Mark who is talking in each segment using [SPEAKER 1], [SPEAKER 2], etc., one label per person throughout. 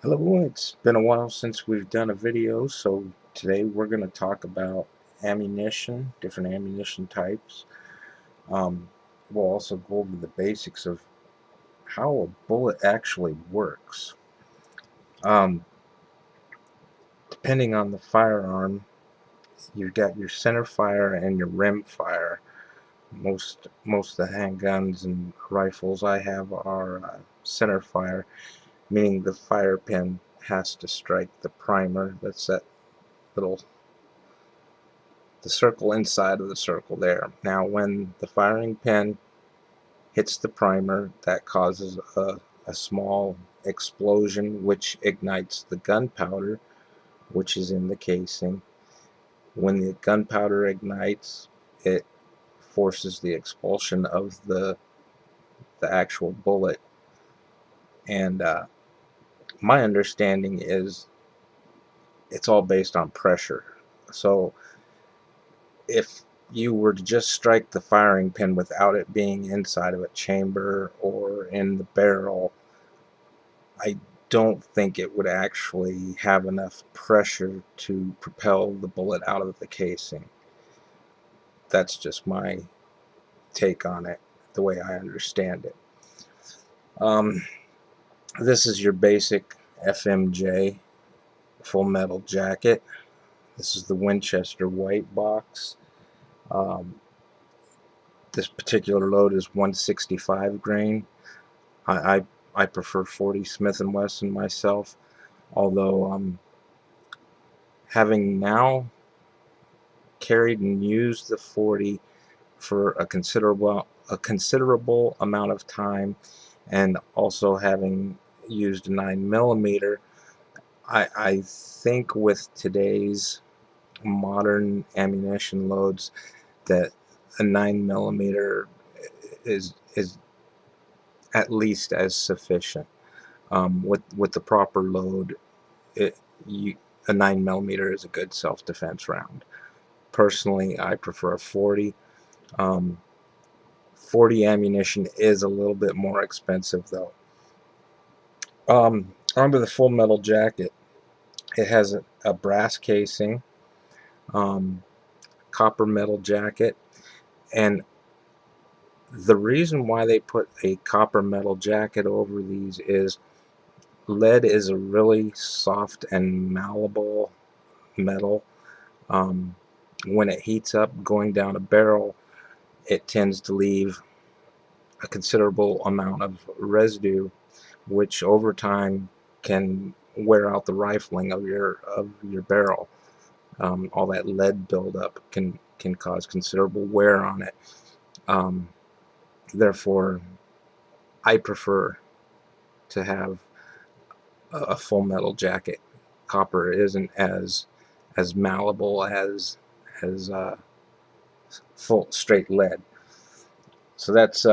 [SPEAKER 1] Hello, it's been a while since we've done a video, so today we're going to talk about ammunition, different ammunition types. Um, we'll also go over the basics of how a bullet actually works. Um, Depending on the firearm, you've got your center fire and your rim fire. Most of the handguns and rifles I have are center fire, meaning the fire pin has to strike the primer. That's that little the circle inside of the circle there. Now when the firing pin hits the primer, that causes a small explosion which ignites the gunpowder which is in the casing. When the gunpowder ignites, it forces the expulsion of the actual bullet. And my understanding is it's all based on pressure. So if you were to just strike the firing pin without it being inside of a chamber or in the barrel, I don't think it would actually have enough pressure to propel the bullet out of the casing. That's just my take on it, the way I understand it. Um, this is your basic FMJ full metal jacket. This is the Winchester White Box. Um, this particular load is 165 grain. I prefer 40 Smith & Wesson myself, although having now carried and used the 40 for a considerable amount of time, and also having used a 9mm, I think with today's modern ammunition loads that a 9mm is at least as sufficient. With the proper load, a 9mm is a good self-defense round. Personally, I prefer a 40. 40 ammunition is a little bit more expensive though. Onto the full metal jacket. It has a brass casing, copper metal jacket, and the reason why they put a copper metal jacket over these is lead is a really soft and malleable metal. Um, when it heats up going down a barrel, it tends to leave a considerable amount of residue, which over time can wear out the rifling of your barrel. All that lead buildup can cause considerable wear on it. Therefore, I prefer to have a full metal jacket. Copper isn't as malleable as full straight lead. So that's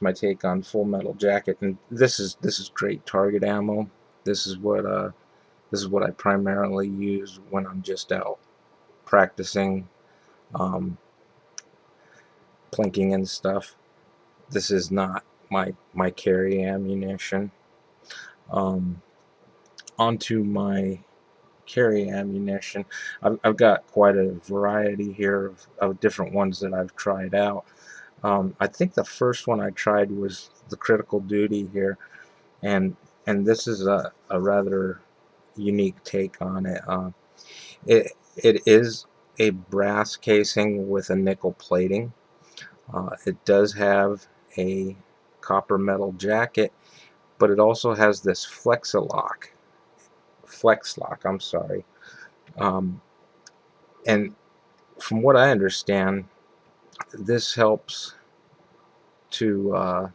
[SPEAKER 1] my take on full metal jacket. And this is great target ammo. This is what I primarily use when I'm just out practicing, um, plinking and stuff. This is not my carry ammunition. Um, Onto my carry ammunition. I've got quite a variety here of different ones that I've tried out. I think the first one I tried was the Critical Duty here, and this is a rather unique take on it. It is a brass casing with a nickel plating. It does have a copper metal jacket, but it also has this flex lock, I'm sorry. Um, and from what I understand, this helps to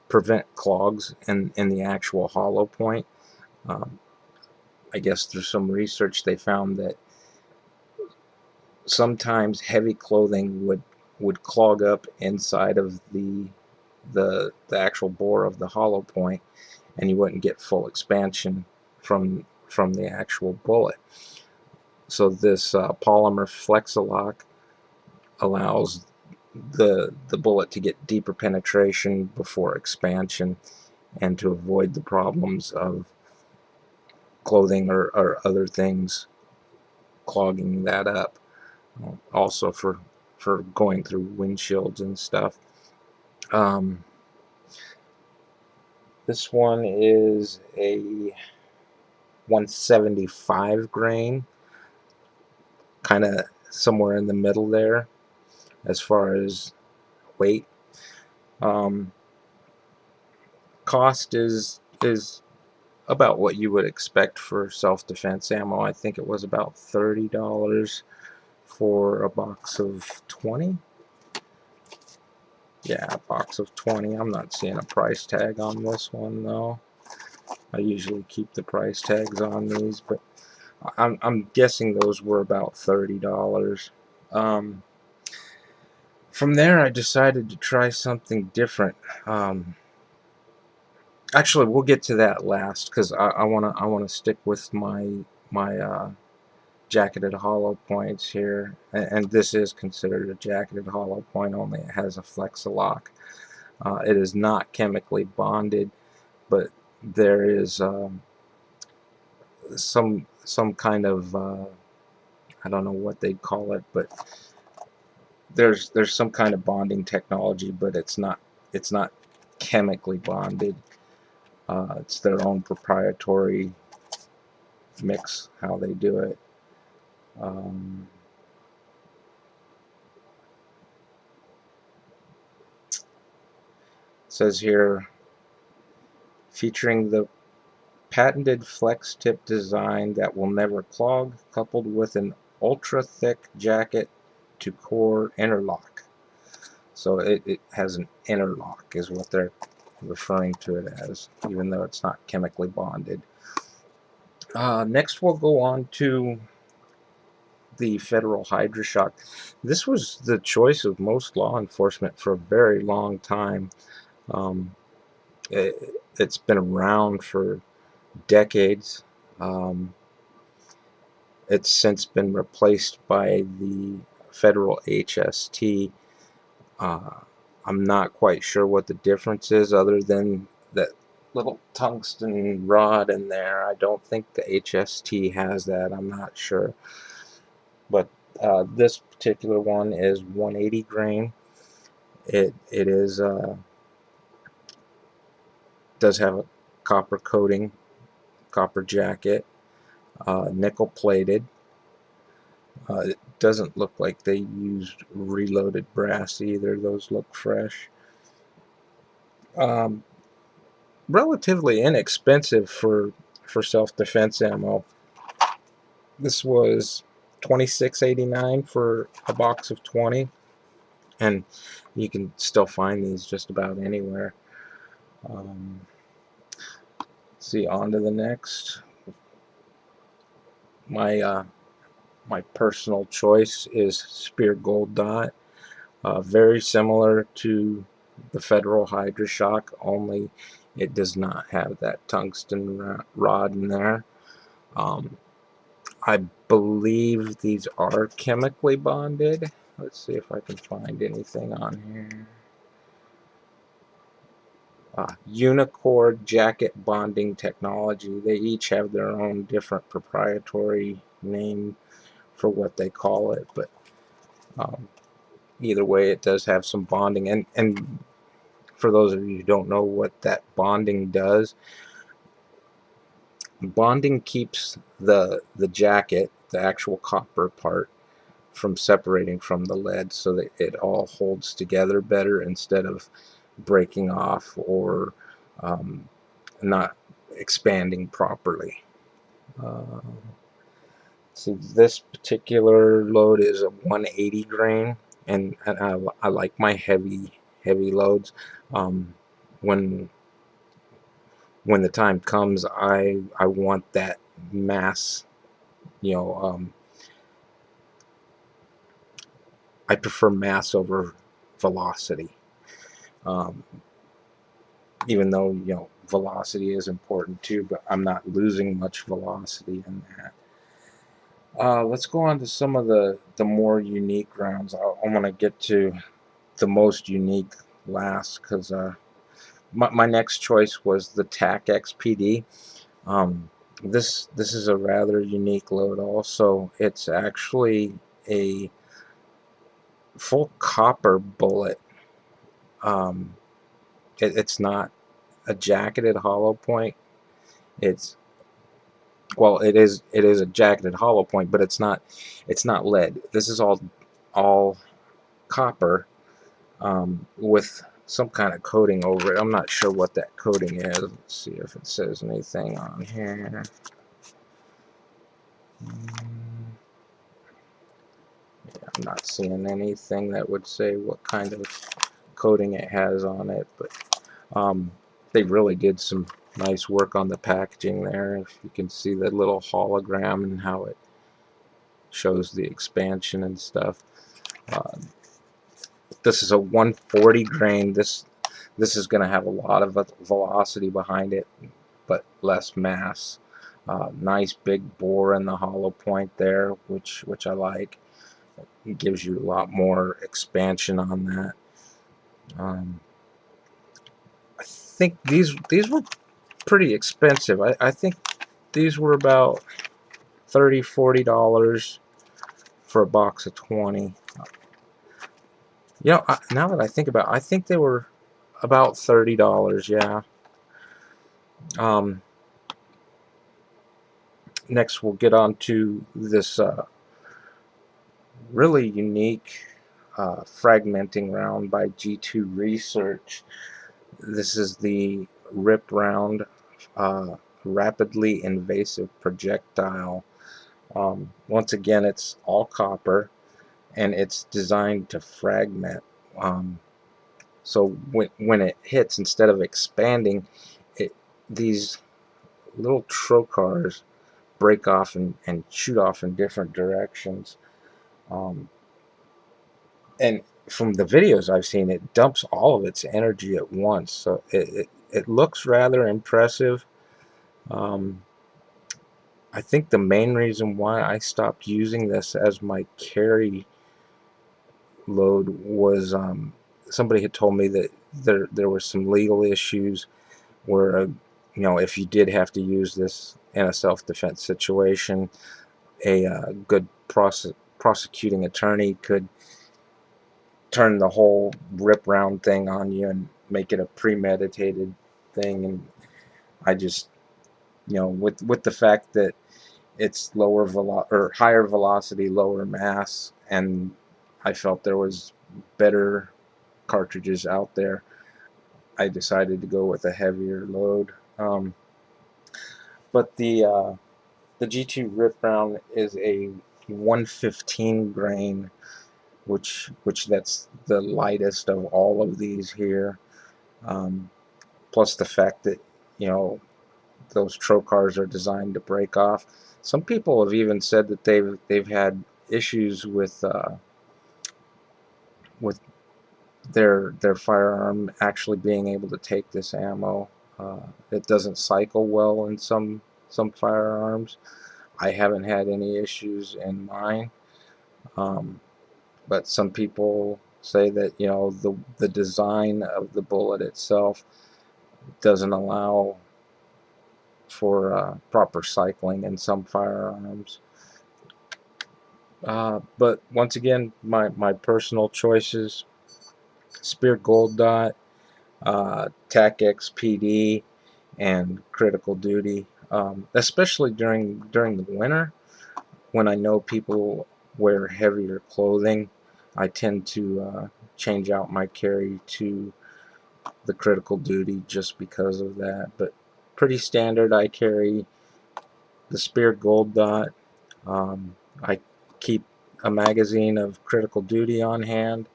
[SPEAKER 1] prevent clogs in the actual hollow point. Um, I guess through some research they found that sometimes heavy clothing would clog up inside of the actual bore of the hollow point, and you wouldn't get full expansion from the actual bullet. So this polymer Flexilock allows the bullet to get deeper penetration before expansion, and to avoid the problems of clothing or other things clogging that up. Also for going through windshields and stuff. This one is a 175 grain, kind of somewhere in the middle there as far as weight. Cost is about what you would expect for self-defense ammo. I think it was about $30 for a box of 20. Yeah, a box of 20. I'm not seeing a price tag on this one though. I usually keep the price tags on these, but I'm guessing those were about $30. From there, I decided to try something different. Actually, we'll get to that last because I wanna stick with my jacketed hollow points here, and this is considered a jacketed hollow point, only it has a flex-a-lock. It is not chemically bonded, but there is some kind of I don't know what they'd call it, but there's some kind of bonding technology, but it's not chemically bonded. It's their own proprietary mix how they do it. Says here, featuring the patented flex tip design that will never clog, coupled with an ultra thick jacket to core interlock. So it has an interlock is what they're referring to it as, even though it's not chemically bonded. Next we'll go on to the federal Hydra Shok. This was the choice of most law enforcement for a very long time. It's been around for decades. It's since been replaced by the federal HST. I'm not quite sure what the difference is other than that little tungsten rod in there. I don't think the HST has that. I'm not sure. But this particular one is 180 grain. It is does have a copper coating, copper jacket, nickel plated. It doesn't look like they used reloaded brass either. Those look fresh. Relatively inexpensive for self-defense ammo. This was $26.89 for a box of 20, and you can still find these just about anywhere. See, on to the next. My personal choice is Spear Gold Dot. Very similar to the federal Hydra Shok, only it does not have that tungsten rod in there. I believe these are chemically bonded. Let's see if I can find anything on here. Unicord jacket bonding technology. They each have their own different proprietary name for what they call it, but either way, it does have some bonding. And for those of you who don't know what that bonding does, bonding keeps the jacket, the actual copper part, from separating from the lead, so that it all holds together better instead of breaking off or not expanding properly. So this particular load is a 180 grain, and I like my heavy loads. When the time comes, I want that mass, you know. I prefer mass over velocity. Even though, you know, velocity is important too, but I'm not losing much velocity in that. Let's go on to some of the more unique rounds. I want to get to the most unique last, because my next choice was the Tack Xpd. This is a rather unique load also. It's actually a full copper bullet. Um, it's not a jacketed hollow point. It's, well, it is a jacketed hollow point, but it's not lead. This is all copper, with some kind of coating over it. I'm not sure what that coating is. Let's see if it says anything on here. Yeah, I'm not seeing anything that would say what kind of coating it has on it, but they really did some nice work on the packaging there. If you can see the little hologram and how it shows the expansion and stuff. Uh, this is a 140 grain. This is going to have a lot of velocity behind it, but less mass. Nice big bore in the hollow point there, which I like. It gives you a lot more expansion on that. I think these were pretty expensive. I think these were about $30–40 for a box of 20. You know, now that I think about it, I think they were about $30. Yeah. Next, we'll get on to this really unique fragmenting round by G2 Research. This is the Ripp Round rapidly invasive projectile. Once again, it's all copper, and it's designed to fragment. So when it hits, instead of expanding, these little trocars break off and shoot off in different directions. And from the videos I've seen, it dumps all of its energy at once. So it looks rather impressive. I think the main reason why I stopped using this as my carry load was somebody had told me that there were some legal issues where if you did have to use this in a self-defense situation, a good prosecuting attorney could turn the whole Ripp Round thing on you and make it a premeditated thing. And I just, with the fact that it's higher velocity, lower mass, and I felt there was better cartridges out there, I decided to go with a heavier load. But the G2 Ripp Round is a 115 grain, which that's the lightest of all of these here. Plus the fact that those trocars are designed to break off. Some people have even said that they've had issues with their firearm actually being able to take this ammo. It doesn't cycle well in some firearms. I haven't had any issues in mine, but some people say that the design of the bullet itself doesn't allow for proper cycling in some firearms. But once again, my personal choices: Spear Gold Dot, Tack Xpd, and Critical Duty. Especially during the winter, when I know people wear heavier clothing, I tend to change out my carry to the Critical Duty just because of that. But pretty standard, I carry the Spear Gold Dot. I keep a magazine of Critical Duty on hand,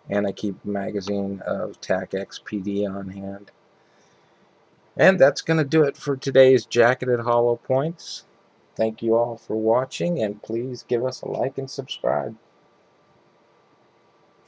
[SPEAKER 1] and I keep a magazine of Tack Xpd on hand. And that's going to do it for today's Jacketed Hollow Points. Thank you all for watching, and please give us a like and subscribe.